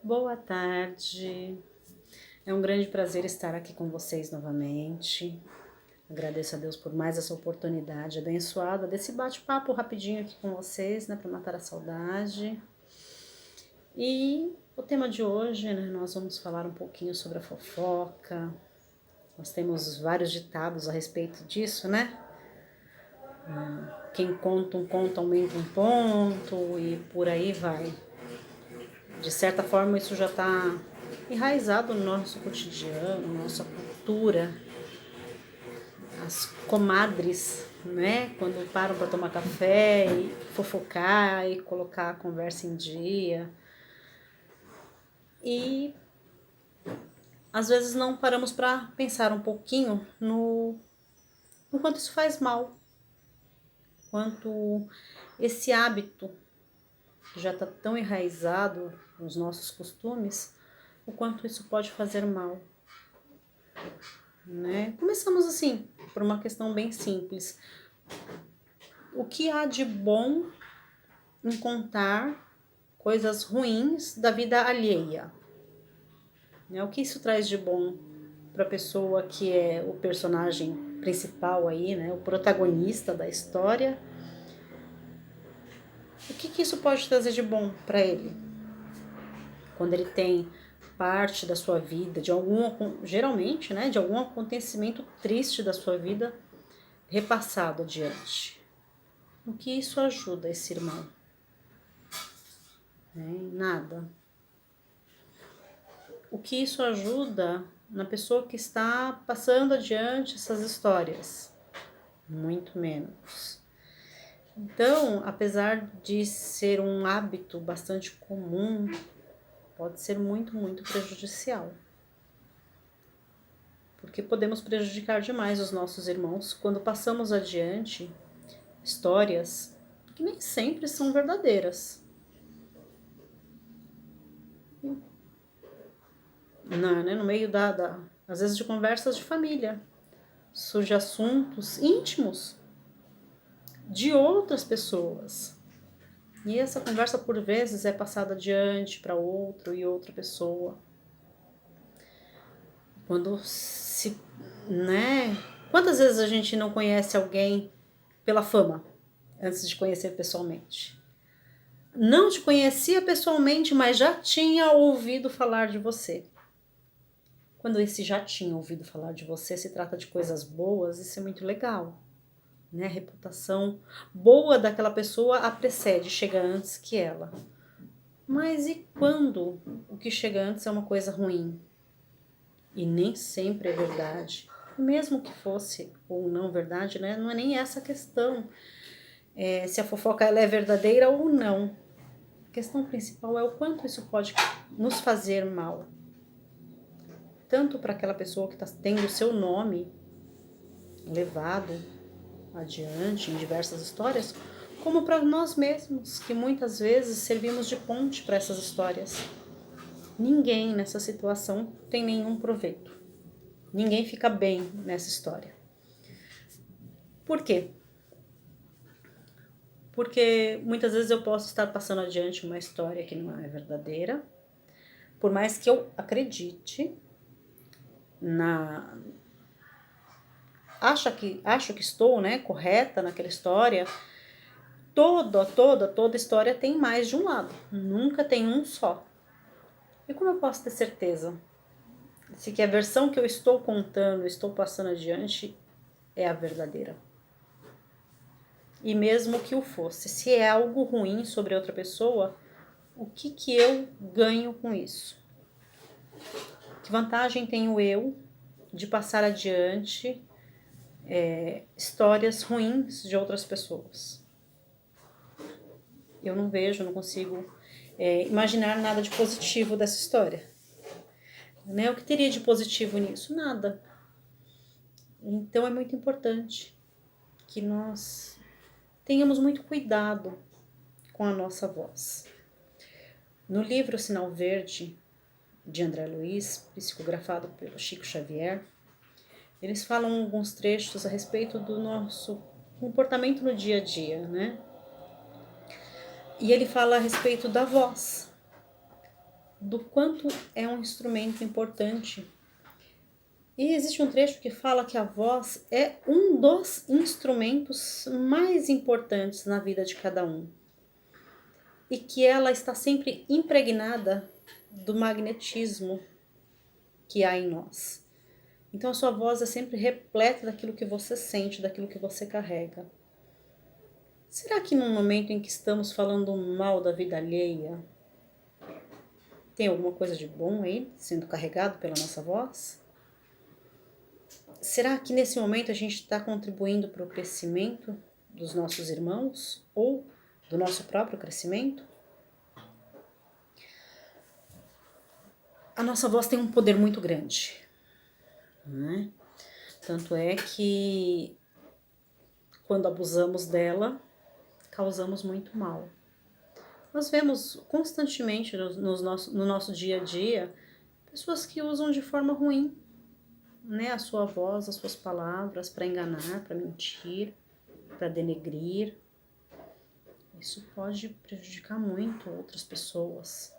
Boa tarde. É um grande prazer estar aqui com vocês novamente. Agradeço a Deus por mais essa oportunidade abençoada desse bate-papo rapidinho aqui com vocês, né, para matar a saudade. E o tema de hoje, né, nós vamos falar um pouquinho sobre a fofoca. Nós temos vários ditados a respeito disso, né? Quem conta um conto aumenta um ponto e por aí vai. De certa forma, isso já está enraizado no nosso cotidiano, na nossa cultura. As comadres, né? Quando param para tomar café e fofocar e colocar a conversa em dia. E às vezes não paramos para pensar um pouquinho no quanto isso faz mal, quanto esse hábito que já está tão enraizado nos nossos costumes, o quanto isso pode fazer mal. Né? Começamos assim, por uma questão bem simples. O que há de bom em contar coisas ruins da vida alheia? Né? O que isso traz de bom para a pessoa que é o personagem principal aí, né? O protagonista da história? O que isso pode trazer de bom para ele? Quando ele tem parte da sua vida, geralmente, né, de algum acontecimento triste da sua vida repassado adiante. O que isso ajuda esse irmão? Nada. O que isso ajuda na pessoa que está passando adiante essas histórias? Muito menos. Então, apesar de ser um hábito bastante comum, pode ser muito, muito prejudicial. Porque podemos prejudicar demais os nossos irmãos quando passamos adiante histórias que nem sempre são verdadeiras. No meio às vezes de conversas de família, surge assuntos íntimos de outras pessoas. E essa conversa, por vezes, é passada adiante para outro e outra pessoa. Né? Quantas vezes a gente não conhece alguém pela fama, antes de conhecer pessoalmente? Não te conhecia pessoalmente, mas já tinha ouvido falar de você. Quando esse já tinha ouvido falar de você, se trata de coisas boas, isso é muito legal. Né? A reputação boa daquela pessoa a precede, chega antes que ela. Mas e quando o que chega antes é uma coisa ruim? E nem sempre é verdade. Mesmo que fosse ou não verdade, né? Não é nem essa a questão. Se a fofoca ela é verdadeira ou não. A questão principal é o quanto isso pode nos fazer mal. Tanto para aquela pessoa que está tendo o seu nome levado adiante em diversas histórias, como para nós mesmos, que muitas vezes servimos de ponte para essas histórias. Ninguém nessa situação tem nenhum proveito. Ninguém fica bem nessa história. Por quê? Porque muitas vezes eu posso estar passando adiante uma história que não é verdadeira, por mais que eu acredite acho que estou, né, correta naquela história. Toda história tem mais de um lado, nunca tem um só. E como eu posso ter certeza se que a versão que eu estou contando, estou passando adiante, é a verdadeira? E mesmo que o fosse, se é algo ruim sobre outra pessoa, o que eu ganho com isso? Que vantagem tenho eu de passar adiante histórias ruins de outras pessoas? Eu não vejo, não consigo imaginar nada de positivo dessa história. Né? O que teria de positivo nisso? Nada. Então é muito importante que nós tenhamos muito cuidado com a nossa voz. No livro Sinal Verde, de André Luiz, psicografado pelo Chico Xavier, eles falam alguns trechos a respeito do nosso comportamento no dia a dia, né? E ele fala a respeito da voz. do quanto é um instrumento importante. E existe um trecho que fala que a voz é um dos instrumentos mais importantes na vida de cada um. E que ela está sempre impregnada do magnetismo que há em nós. Então a sua voz é sempre repleta daquilo que você sente, daquilo que você carrega. Será que num momento em que estamos falando mal da vida alheia, tem alguma coisa de bom aí sendo carregado pela nossa voz? Será que nesse momento a gente está contribuindo para o crescimento dos nossos irmãos ou do nosso próprio crescimento? A nossa voz tem um poder muito grande, né? Tanto é que quando abusamos dela, causamos muito mal. Nós vemos constantemente no nosso dia a dia pessoas que usam de forma ruim, né, a sua voz, as suas palavras para enganar, para mentir, para denegrir. Isso pode prejudicar muito outras pessoas.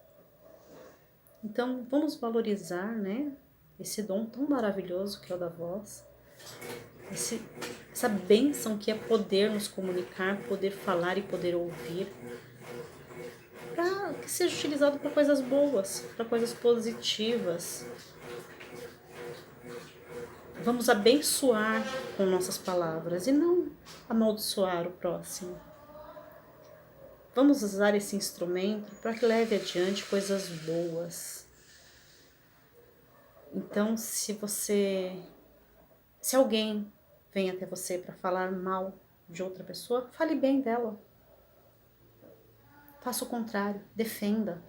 Então, vamos valorizar, né, esse dom tão maravilhoso que é o da voz, essa bênção que é poder nos comunicar, poder falar e poder ouvir, para que seja utilizado para coisas boas, para coisas positivas. Vamos abençoar com nossas palavras e não amaldiçoar o próximo. Vamos usar esse instrumento para que leve adiante coisas boas. Então, se alguém vem até você para falar mal de outra pessoa, fale bem dela. Faça o contrário, defenda.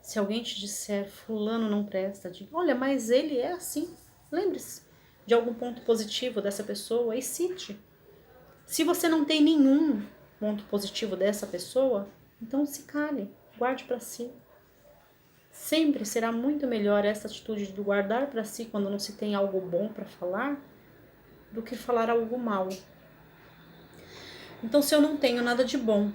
Se alguém te disser, fulano não presta, diga, olha, mas ele é assim. Lembre-se de algum ponto positivo dessa pessoa e cite. Se você não tem nenhum ponto positivo dessa pessoa, então se cale, guarde para si. Sempre será muito melhor essa atitude de guardar para si quando não se tem algo bom para falar, do que falar algo mal. Então, se eu não tenho nada de bom,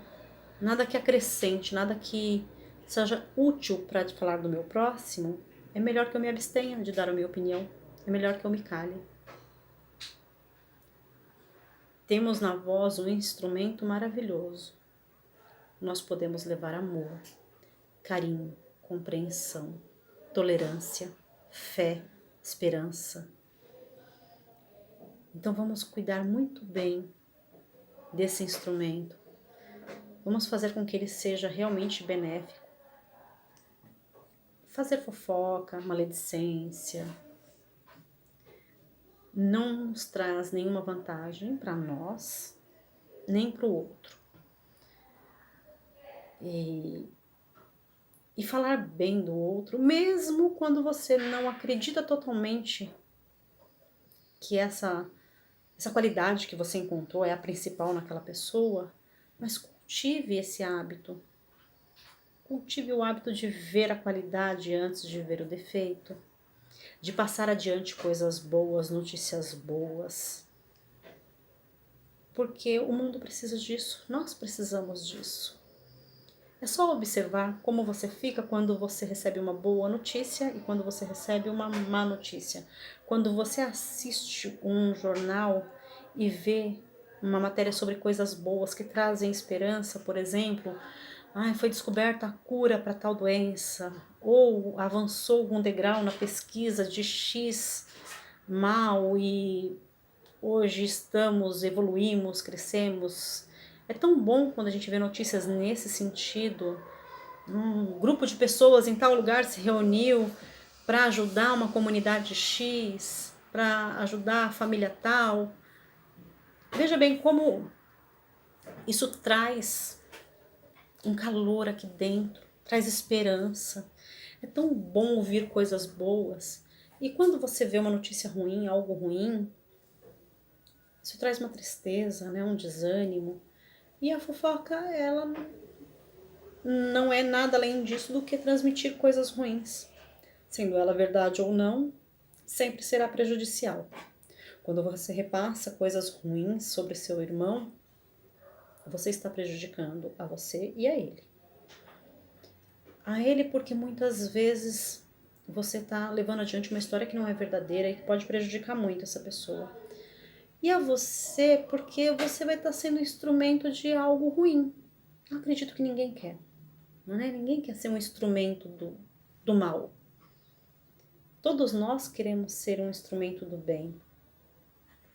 nada que acrescente, nada que seja útil para falar do meu próximo, é melhor que eu me abstenha de dar a minha opinião. É melhor que eu me cale. Temos na voz um instrumento maravilhoso. Nós podemos levar amor, carinho, compreensão, tolerância, fé, esperança. Então vamos cuidar muito bem desse instrumento. Vamos fazer com que ele seja realmente benéfico. Fazer fofoca, maledicência, não nos traz nenhuma vantagem para nós, nem para o outro. E falar bem do outro, mesmo quando você não acredita totalmente que essa qualidade que você encontrou é a principal naquela pessoa, mas cultive esse hábito. Cultive o hábito de ver a qualidade antes de ver o defeito, de passar adiante coisas boas, notícias boas. Porque o mundo precisa disso, nós precisamos disso. É só observar como você fica quando você recebe uma boa notícia e quando você recebe uma má notícia. Quando você assiste um jornal e vê uma matéria sobre coisas boas que trazem esperança, por exemplo, foi descoberta a cura para tal doença, ou avançou um degrau na pesquisa de X mal e hoje evoluímos, crescemos. É tão bom quando a gente vê notícias nesse sentido. Um grupo de pessoas em tal lugar se reuniu para ajudar uma comunidade X, para ajudar a família tal. Veja bem como isso traz um calor aqui dentro, traz esperança. É tão bom ouvir coisas boas. E quando você vê uma notícia ruim, algo ruim, isso traz uma tristeza, né? Um desânimo. E a fofoca, ela não é nada além disso do que transmitir coisas ruins. Sendo ela verdade ou não, sempre será prejudicial. Quando você repassa coisas ruins sobre seu irmão, você está prejudicando a você e a ele. a ele porque muitas vezes você está levando adiante uma história que não é verdadeira e que pode prejudicar muito essa pessoa. E a você porque você vai estar sendo instrumento de algo ruim. Eu acredito que ninguém quer, não é? Ninguém quer ser um instrumento do mal. Todos nós queremos ser um instrumento do bem.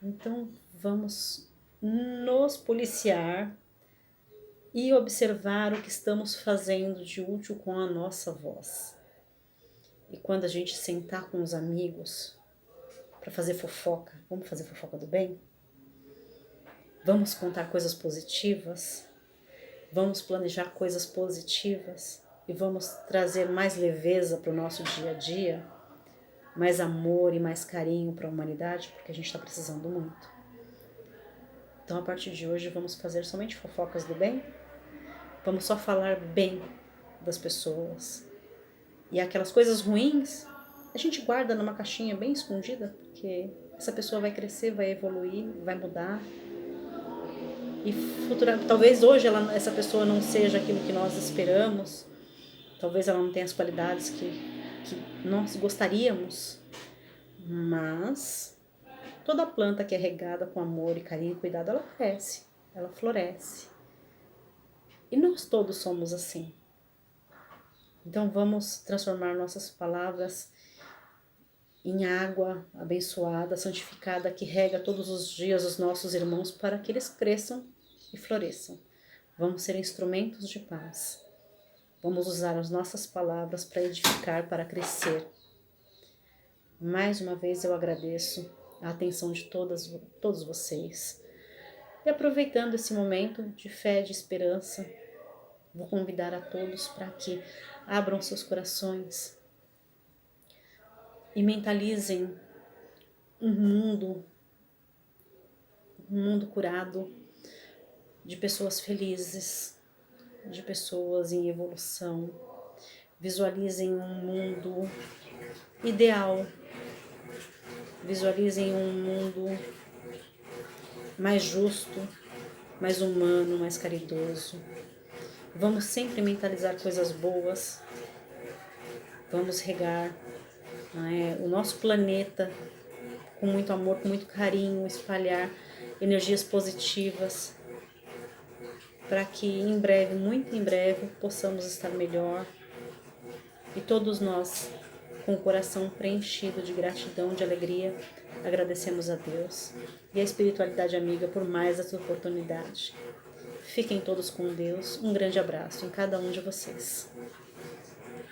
Então vamos nos policiar e observar o que estamos fazendo de útil com a nossa voz. E quando a gente sentar com os amigos para fazer fofoca, vamos fazer fofoca do bem? Vamos contar coisas positivas? Vamos planejar coisas positivas? E vamos trazer mais leveza para o nosso dia a dia? Mais amor e mais carinho para a humanidade? Porque a gente está precisando muito. Então, a partir de hoje, vamos fazer somente fofocas do bem? Vamos só falar bem das pessoas. E aquelas coisas ruins, a gente guarda numa caixinha bem escondida, porque essa pessoa vai crescer, vai evoluir, vai mudar. E talvez hoje essa pessoa não seja aquilo que nós esperamos, talvez ela não tenha as qualidades que nós gostaríamos, mas toda planta que é regada com amor e carinho e cuidado, ela cresce, ela floresce. E nós todos somos assim. Então vamos transformar nossas palavras em água abençoada, santificada, que rega todos os dias os nossos irmãos para que eles cresçam e floresçam. Vamos ser instrumentos de paz. Vamos usar as nossas palavras para edificar, para crescer. Mais uma vez eu agradeço a atenção de todos vocês. E aproveitando esse momento de fé, de esperança, vou convidar a todos para que abram seus corações e mentalizem um mundo curado, de pessoas felizes, de pessoas em evolução. Visualizem um mundo ideal, visualizem um mundo mais justo, mais humano, mais caridoso. Vamos sempre mentalizar coisas boas, vamos regar, o nosso planeta com muito amor, com muito carinho, espalhar energias positivas para que em breve, muito em breve, possamos estar melhor e todos nós, com o coração preenchido de gratidão, de alegria, agradecemos a Deus e a espiritualidade amiga por mais essa oportunidade. Fiquem todos com Deus. Um grande abraço em cada um de vocês.